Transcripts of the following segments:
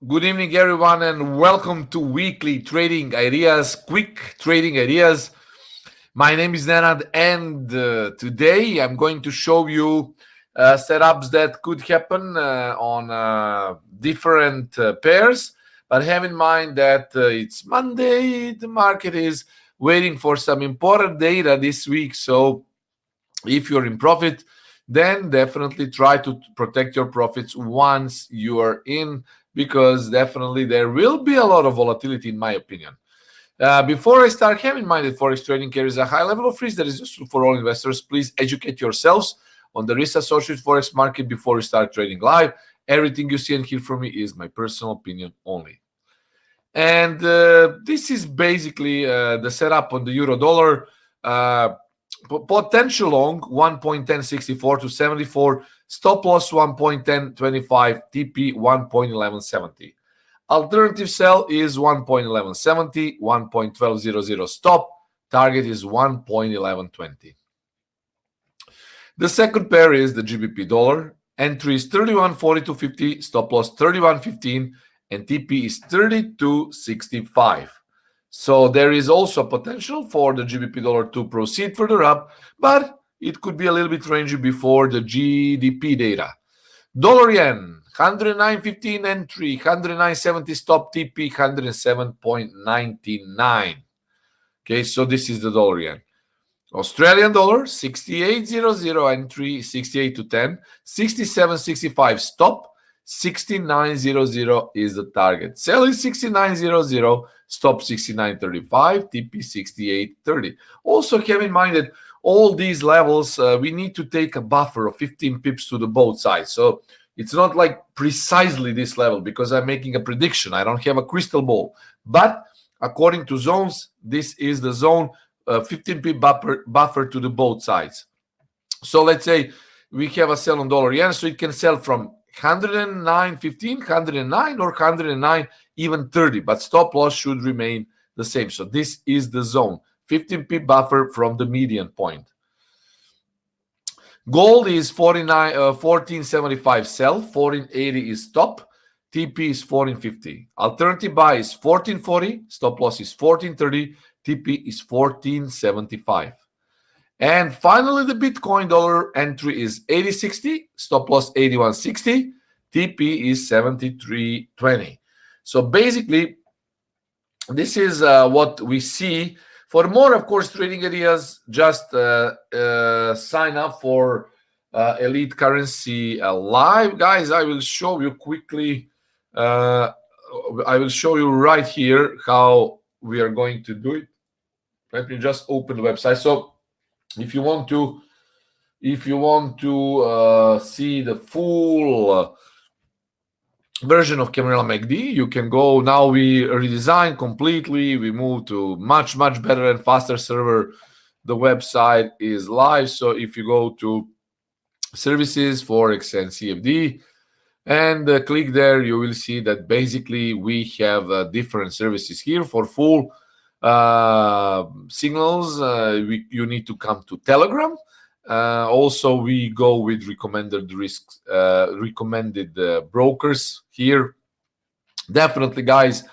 Good evening, everyone, and welcome to Weekly Trading Ideas, quick trading ideas. My name is Nenad, and today I'm going to show you setups that could happen on different pairs. But have in mind that it's Monday, the market is waiting for some important data this week. So if you're in profit, then definitely try to protect your profits once you are in, because definitely there will be a lot of volatility, in my opinion. Before I start, have in mind that forex trading carries a high level of risk that is useful for all investors. Please educate yourselves on the risks associated with forex market before you start trading live. Everything you see and hear from me is my personal opinion only. And this is basically the setup on the euro dollar. Potential long 1.1064 to 74, stop loss 1.1025, TP 1.1170. Alternative sell is 1.1170, 1.1200 stop. Target is 1.1120. The second pair is the GBP dollar. Entry is 31.4250, stop loss 31.15, and TP is 32.65. So there is also potential for the GBP dollar to proceed further up, but it could be a little bit rangy before the GDP data. Dollar yen, 109.15 entry, 109.70 stop, TP 107.99. Okay, so this is the dollar yen. Australian dollar, 68.00 entry, 68 to 10, 67.65 stop, 69.00 is the target. Sell is 69.00, stop 69.35, TP 68.30. Also have in mind that all these levels, we need to take a buffer of 15 pips to the both sides. So it's not like precisely this level because I'm making a prediction. I don't have a crystal ball. But according to zones, this is the zone, 15 pip buffer to the both sides. So let's say we have a sell on dollar yen, so it can sell from 109.15, 109, or 109, even 30, but stop loss should remain the same. So this is the zone, 15 pip buffer from the median point. Gold is 14.75 sell, 14.80 is stop, TP is 14.50. Alternative buy is 14.40, stop loss is 14.30, TP is 14.75. And finally, the Bitcoin dollar entry is 80.60, stop loss 81.60, TP is 73.20. So basically, this is what we see. For more, of course, trading ideas, just sign up for Elliott CurrenSea live. Guys, I will show you quickly. I will show you right here how we are going to do it. Let me just open the website. So if you want to see the full version of Camarilla MACD, you can go. Now we redesigned completely. We moved to much better and faster server. The website is live. So if you go to services, Forex and CFD, and click there, you will see that basically we have different services here. For full signals, you need to come to Telegram. Also, we go with recommended risks, recommended brokers here. Definitely, guys,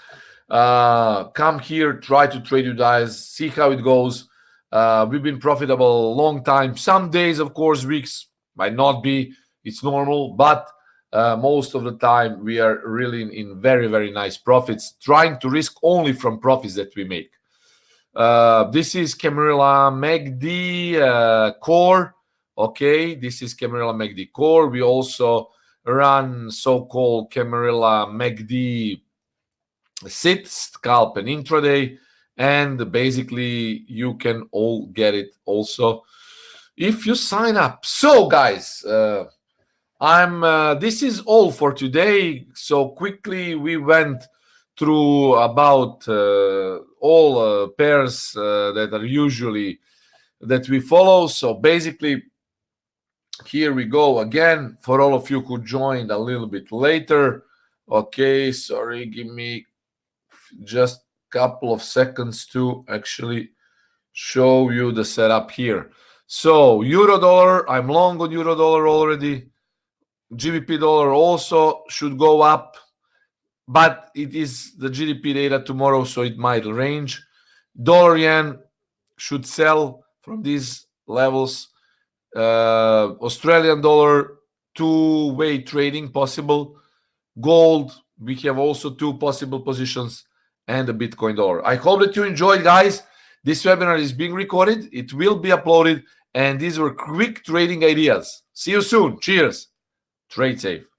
come here, try to trade you guys, see how it goes. We've been profitable a long time. Some days, of course, weeks might not be. It's normal, but most of the time we are really in very nice profits, trying to risk only from profits that we make. This is Camarilla MACD core. Okay, this is Camarilla MACD core. We also run so-called Camarilla MACD sit, scalp, and intraday, and basically you can all get it also if you sign up. So guys, this is all for today. So quickly we went through about all pairs that are usually that we follow. So basically, here we go again for all of you who joined a little bit later. Okay, sorry, give me just a couple of seconds to actually show you the setup here. So euro dollar, I'm long on euro dollar already. GBP dollar also should go up. but it is the GDP data tomorrow, so it might range. Dollar yen should sell from these levels. Australian dollar, two-way trading possible. Gold, we have also two possible positions, and the Bitcoin dollar. I hope that you enjoyed, guys. This webinar is being recorded. It will be uploaded, and these were quick trading ideas. See you soon. Cheers. Trade safe.